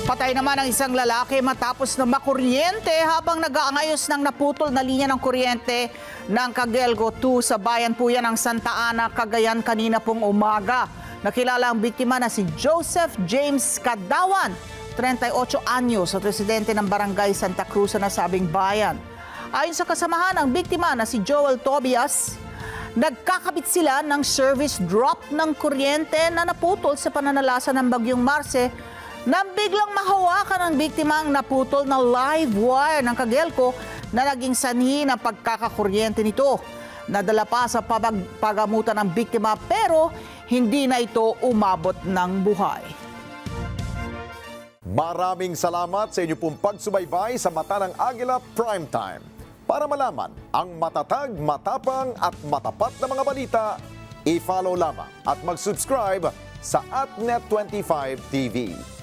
Patay naman ang isang lalaki matapos na makuryente habang nag-aangayos ng naputol na linya ng kuryente ng Caguelgo 2 sa bayan po yan ng Santa Ana, Cagayan kanina pong umaga. Nakilala ang biktima na si Joseph James Cadawan, 38 anyos, at residente ng barangay Santa Cruz sa nasabing bayan. Ayon sa kasamahan, ang biktima na si Joel Tobias, nagkakabit sila ng service drop ng kuryente na naputol sa pananalasa ng Bagyong Marce nang biglang mahawakan ng biktima ang naputol na live wire ng Caguelco na naging sanhi ng pagkakakuryente nito. Nadala pa sa pagamutan ng biktima pero hindi na ito umabot ng buhay. Maraming salamat sa inyo pong pagsubaybay sa Mata ng Agila Primetime. Para malaman ang matatag, matapang at matapat na mga balita, i-follow lamang at mag-subscribe sa AtNet25 TV.